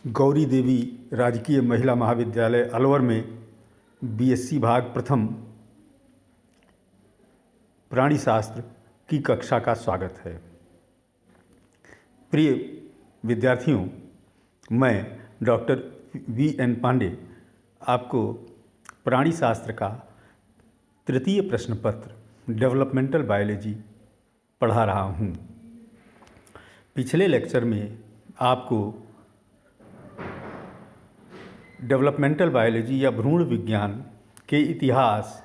गौरी देवी राजकीय महिला महाविद्यालय अलवर में बीएससी भाग प्रथम प्राणी शास्त्र की कक्षा का स्वागत है। प्रिय विद्यार्थियों, मैं डॉक्टर वी.एन. पांडे आपको प्राणी शास्त्र का तृतीय प्रश्न पत्र डेवलपमेंटल बायोलॉजी पढ़ा रहा हूँ। पिछले लेक्चर में आपको डेवलपमेंटल बायोलॉजी या भ्रूण विज्ञान के इतिहास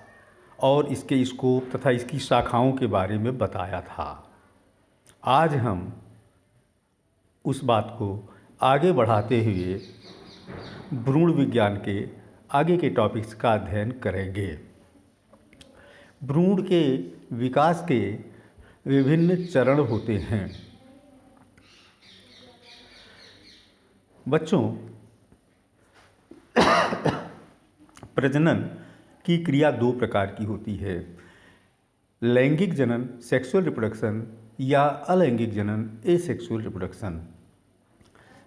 और इसके स्कोप तथा इसकी शाखाओं के बारे में बताया था। आज हम उस बात को आगे बढ़ाते हुए भ्रूण विज्ञान के आगे के टॉपिक्स का अध्ययन करेंगे। भ्रूण के विकास के विभिन्न चरण होते हैं। बच्चों, प्रजनन की क्रिया दो प्रकार की होती है, लैंगिक जनन सेक्सुअल रिप्रोडक्शन या अलैंगिक जनन एसेक्सुअल रिप्रोडक्शन।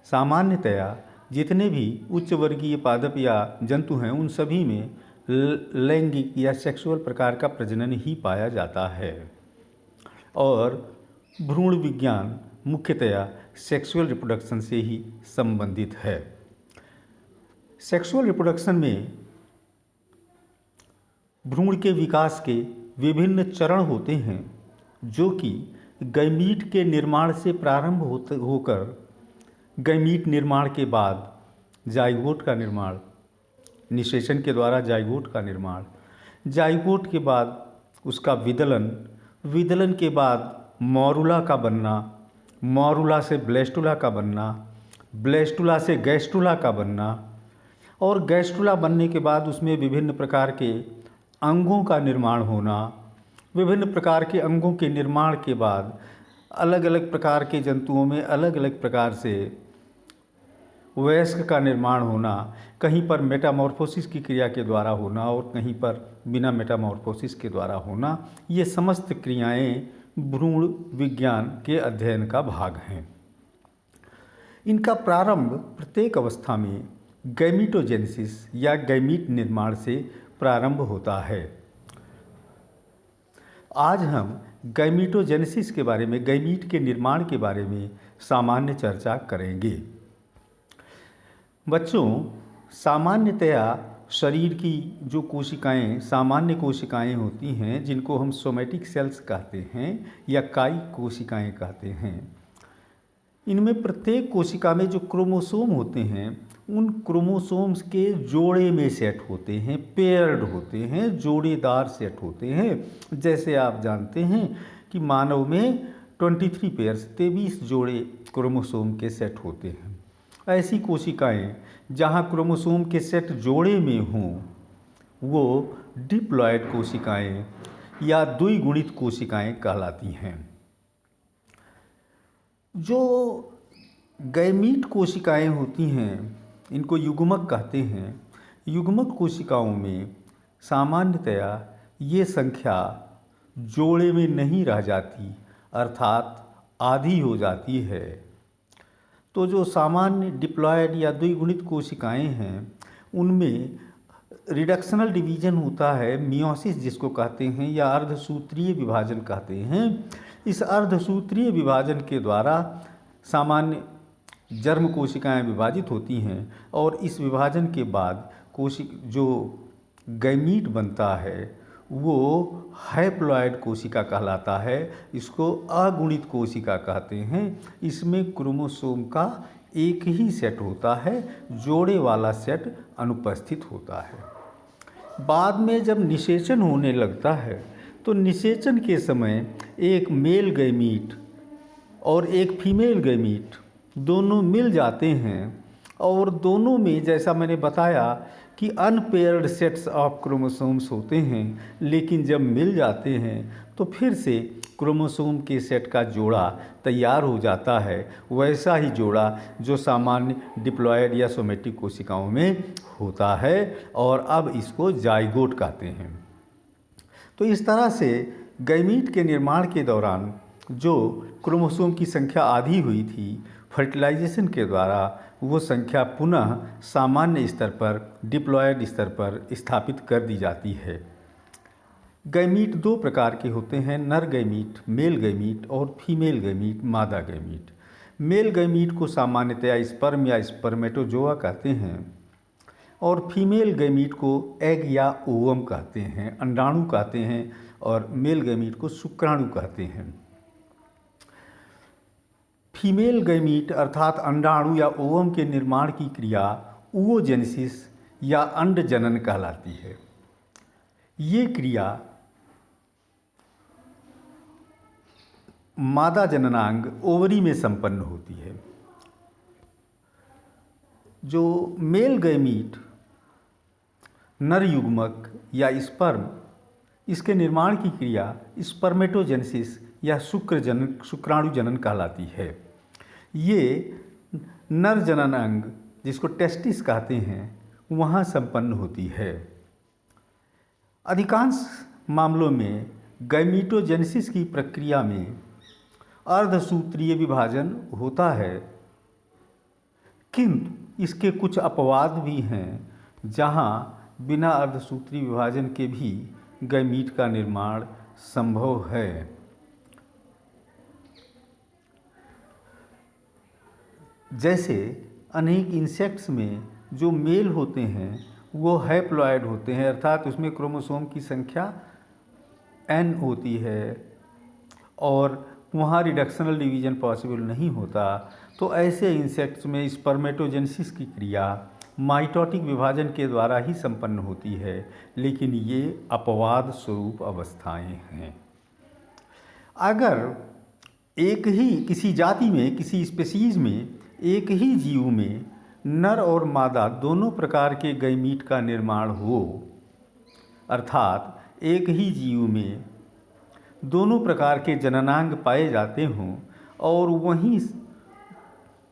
सामान्यतया जितने भी उच्च वर्गीय पादप या जंतु हैं उन सभी में लैंगिक या सेक्सुअल प्रकार का प्रजनन ही पाया जाता है और भ्रूण विज्ञान मुख्यतया सेक्सुअल रिप्रोडक्शन से ही संबंधित है। सेक्सुअल रिप्रोडक्शन में भ्रूण के विकास के विभिन्न चरण होते हैं जो कि गैमीट के निर्माण से प्रारंभ होकर गैमीट निर्माण के बाद जाइगोट का निर्माण, निषेचन के द्वारा जाइगोट का निर्माण, जाइगोट के बाद उसका विदलन, विदलन के बाद मॉरुला का बनना, मॉरुला से ब्लेस्टुला का बनना, ब्लेस्टुला से गैस्टुला का बनना और गैस्टुला बनने के बाद उसमें विभिन्न प्रकार के अंगों का निर्माण होना। विभिन्न प्रकार के अंगों के निर्माण के बाद अलग अलग प्रकार के जंतुओं में अलग अलग प्रकार से वयस्क का निर्माण होना, कहीं पर मेटामॉर्फोसिस की क्रिया के द्वारा होना और कहीं पर बिना मेटामॉर्फोसिस के द्वारा होना। ये समस्त क्रियाएं भ्रूण विज्ञान के अध्ययन का भाग हैं। इनका प्रारंभ प्रत्येक अवस्था में गैमीटोजेनेसिस या गैमीट निर्माण से प्रारंभ होता है। आज हम गैमीटोजेनेसिस के बारे में, गैमीट के निर्माण के बारे में सामान्य चर्चा करेंगे। बच्चों, सामान्यतया शरीर की जो कोशिकाएं, सामान्य कोशिकाएं होती हैं जिनको हम सोमैटिक सेल्स कहते हैं या कायिक कोशिकाएं कहते हैं, इनमें प्रत्येक कोशिका में जो क्रोमोसोम होते हैं उन क्रोमोसोम्स के जोड़े में सेट होते हैं, पेयर्ड होते हैं, जोड़ेदार सेट होते हैं। जैसे आप जानते हैं कि मानव में 23 पेयर्स 23 जोड़े क्रोमोसोम के सेट होते हैं। ऐसी कोशिकाएं जहां क्रोमोसोम के सेट जोड़े में हों वो डिप्लॉयड कोशिकाएं या द्विगुणित कोशिकाएं कहलाती हैं। जो गैमीट कोशिकाएं होती हैं इनको युग्मक कहते हैं। युग्मक कोशिकाओं में सामान्यतया ये संख्या जोड़े में नहीं रह जाती, अर्थात आधी हो जाती है। तो जो सामान्य डिप्लॉयड या द्विगुणित कोशिकाएं हैं उनमें रिडक्शनल डिवीजन होता है, मियोसिस जिसको कहते हैं या अर्धसूत्रीय विभाजन कहते हैं। इस अर्धसूत्रीय विभाजन के द्वारा सामान्य जर्म कोशिकाएं विभाजित होती हैं और इस विभाजन के बाद जो गैमीट बनता है वो हैप्लॉयड कोशिका कहलाता है। इसको अगुणित कोशिका कहते हैं। इसमें क्रोमोसोम का एक ही सेट होता है, जोड़े वाला सेट अनुपस्थित होता है। बाद में जब निषेचन होने लगता है तो निषेचन के समय एक मेल गैमीट और एक फीमेल गैमीट दोनों मिल जाते हैं और दोनों में, जैसा मैंने बताया कि अनपेयर्ड सेट्स ऑफ क्रोमोसोम्स होते हैं, लेकिन जब मिल जाते हैं तो फिर से क्रोमोसोम के सेट का जोड़ा तैयार हो जाता है, वैसा ही जोड़ा जो सामान्य डिप्लॉयड या सोमैटिक कोशिकाओं में होता है और अब इसको जाइगोट कहते हैं। तो इस तरह से गैमीट के निर्माण के दौरान जो क्रोमोसोम की संख्या आधी हुई थी, फर्टिलाइजेशन के द्वारा वो संख्या पुनः सामान्य स्तर पर, डिप्लॉयड स्तर पर स्थापित कर दी जाती है। गैमीट दो प्रकार के होते हैं, नर गैमीट मेल गैमीट और फीमेल गैमीट मादा गैमीट। मेल गैमीट को सामान्यतया स्पर्म या स्पर्मेटोजोआ कहते हैं और फीमेल गैमीट को एग या ओवम कहते हैं, अंडाणु कहते हैं, और मेल गैमीट को शुक्राणु कहते हैं। फीमेल गैमीट अर्थात अंडाणु या ओवम के निर्माण की क्रिया oogenesis या अंड जनन कहलाती है। ये क्रिया मादा जननांग ओवरी में संपन्न होती है। जो मेल गैमीट नर युग्मक या स्पर्म, इसके निर्माण की क्रिया स्पर्मेटोजेनेसिस या शुक्राणु जनन कहलाती है। ये नर जनन अंग, जिसको टेस्टिस कहते हैं, वहाँ संपन्न होती है। अधिकांश मामलों में गैमीटोजेनेसिस की प्रक्रिया में अर्धसूत्रीय विभाजन होता है, किंतु इसके कुछ अपवाद भी हैं जहाँ बिना अर्धसूत्री विभाजन के भी गैमीट का निर्माण संभव है। जैसे अनेक इंसेक्ट्स में जो मेल होते हैं वो हैप्लॉयड होते हैं, अर्थात उसमें क्रोमोसोम की संख्या n होती है और वहाँ रिडक्शनल डिवीजन पॉसिबल नहीं होता। तो ऐसे इंसेक्ट्स में स्पर्मेटोजेनेसिस की क्रिया माइटोटिक विभाजन के द्वारा ही संपन्न होती है, लेकिन ये अपवाद स्वरूप अवस्थाएं हैं। अगर एक ही किसी जाति में, किसी स्पीशीज़ में, एक ही जीव में नर और मादा दोनों प्रकार के गैमीट का निर्माण हो, अर्थात एक ही जीव में दोनों प्रकार के जननांग पाए जाते हों और वहीं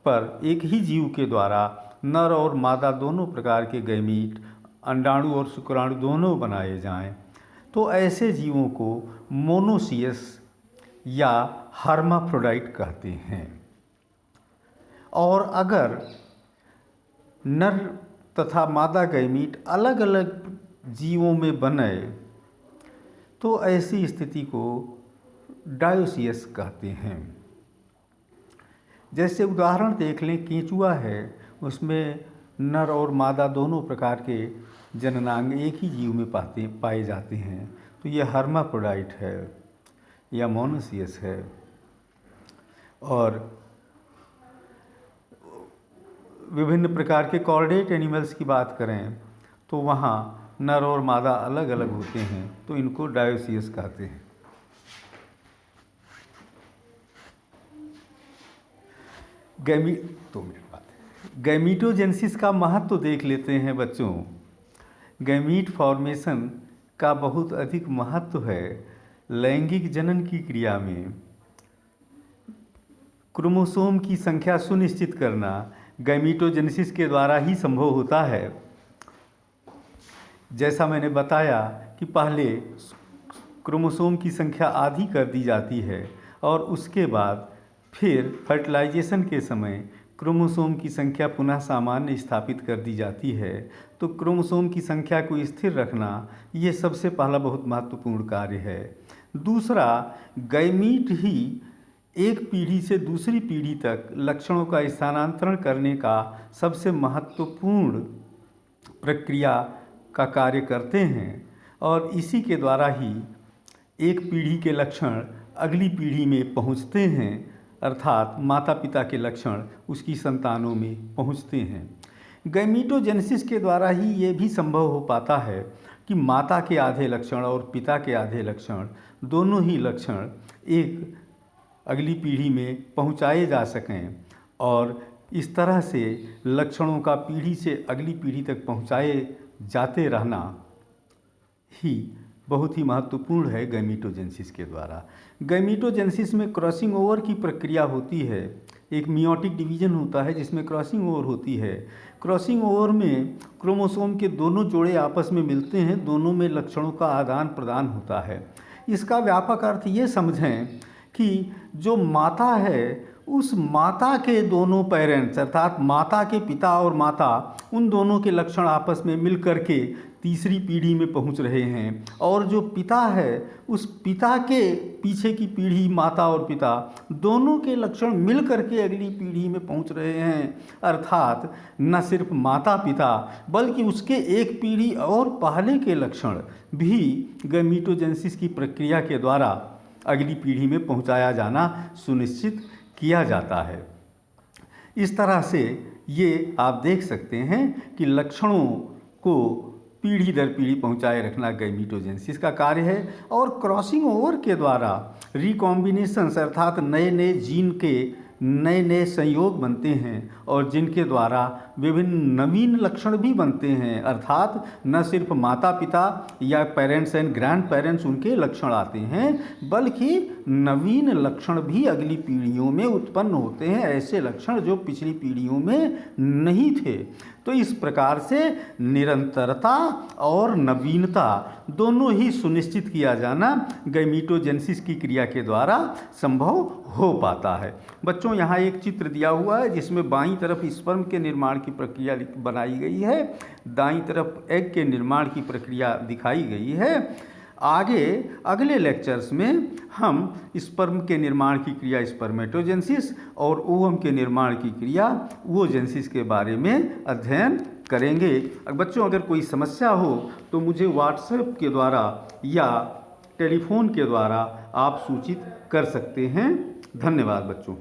पर एक ही जीव के द्वारा नर और मादा दोनों प्रकार के गैमीट, अंडाणु और शुक्राणु दोनों बनाए जाएं, तो ऐसे जीवों को मोनोसियस या हर्माफ्रोडाइट कहते हैं। और अगर नर तथा मादा गैमीट अलग अलग जीवों में बने तो ऐसी स्थिति को डायोसियस कहते हैं। जैसे उदाहरण देख लें, केंचुआ है, उसमें नर और मादा दोनों प्रकार के जननांग एक ही जीव में पाए जाते हैं, तो यह हर्माफ्रोडाइट है या मोनोसियस है। और विभिन्न प्रकार के कॉर्डेट एनिमल्स की बात करें तो वहाँ नर और मादा अलग अलग होते हैं, तो इनको डायोसियस कहते हैं। गैमीटोजेनेसिस का महत्व देख लेते हैं बच्चों। गैमीट फॉर्मेशन का बहुत अधिक महत्व है। लैंगिक जनन की क्रिया में क्रोमोसोम की संख्या सुनिश्चित करना गैमीटोजेनेसिस के द्वारा ही संभव होता है। जैसा मैंने बताया कि पहले क्रोमोसोम की संख्या आधी कर दी जाती है और उसके बाद फिर फर्टिलाइजेशन के समय क्रोमोसोम की संख्या पुनः सामान्य स्थापित कर दी जाती है। तो क्रोमोसोम की संख्या को स्थिर रखना ये सबसे पहला बहुत महत्वपूर्ण कार्य है। दूसरा, गैमीट ही एक पीढ़ी से दूसरी पीढ़ी तक लक्षणों का स्थानांतरण करने का सबसे महत्वपूर्ण प्रक्रिया का कार्य करते हैं और इसी के द्वारा ही एक पीढ़ी के लक्षण अगली पीढ़ी में पहुंचते हैं, अर्थात माता पिता के लक्षण उसकी संतानों में पहुंचते हैं। गैमीटोजेनेसिस के द्वारा ही ये भी संभव हो पाता है कि माता के आधे लक्षण और पिता के आधे लक्षण, दोनों ही लक्षण एक अगली पीढ़ी में पहुंचाए जा सकें और इस तरह से लक्षणों का पीढ़ी से अगली पीढ़ी तक पहुंचाए जाते रहना ही बहुत ही महत्वपूर्ण है गैमीटोजेनेसिस के द्वारा। गैमीटोजेनेसिस में क्रॉसिंग ओवर की प्रक्रिया होती है। एक मियोटिक डिवीजन होता है जिसमें क्रॉसिंग ओवर होती है। क्रॉसिंग ओवर में क्रोमोसोम के दोनों जोड़े आपस में मिलते हैं, दोनों में लक्षणों का आदान प्रदान होता है। इसका व्यापक अर्थ ये समझें कि जो माता है उस माता के दोनों पेरेंट्स अर्थात माता के पिता और माता उन दोनों के लक्षण आपस में मिल कर के तीसरी पीढ़ी में पहुंच रहे हैं, और जो पिता है उस पिता के पीछे की पीढ़ी माता और पिता दोनों के लक्षण मिल कर के अगली पीढ़ी में पहुंच रहे हैं। अर्थात न सिर्फ माता पिता बल्कि उसके एक पीढ़ी और पहले के लक्षण भी गैमीटोजेनेसिस की प्रक्रिया के द्वारा अगली पीढ़ी में पहुंचाया जाना सुनिश्चित किया जाता है। इस तरह से ये आप देख सकते हैं कि लक्षणों को पीढ़ी दर पीढ़ी पहुंचाए रखना गैमीटोजेनेसिस का कार्य है, और क्रॉसिंग ओवर के द्वारा रिकॉम्बिनेशंस अर्थात नए नए जीन के नए नए संयोग बनते हैं और जिनके द्वारा विभिन्न नवीन लक्षण भी बनते हैं। अर्थात न सिर्फ माता पिता या पेरेंट्स एंड ग्रैंड पेरेंट्स उनके लक्षण आते हैं बल्कि नवीन लक्षण भी अगली पीढ़ियों में उत्पन्न होते हैं, ऐसे लक्षण जो पिछली पीढ़ियों में नहीं थे। तो इस प्रकार से निरंतरता और नवीनता दोनों ही सुनिश्चित किया जाना गैमीटोजेनेसिस की क्रिया के द्वारा संभव हो पाता है। बच्चों, यहाँ एक चित्र दिया हुआ है जिसमें बाईं तरफ स्पर्म के निर्माण की प्रक्रिया बनाई गई है, दाईं तरफ एग के निर्माण की प्रक्रिया दिखाई गई है। आगे अगले लेक्चर्स में हम स्पर्म के निर्माण की क्रिया स्पर्मेटोजेनेसिस और ओवम के निर्माण की क्रिया ओवोजेनेसिस के बारे में अध्ययन करेंगे। बच्चों, अगर कोई समस्या हो तो मुझे व्हाट्सएप के द्वारा या टेलीफोन के द्वारा आप सूचित कर सकते हैं। धन्यवाद बच्चों।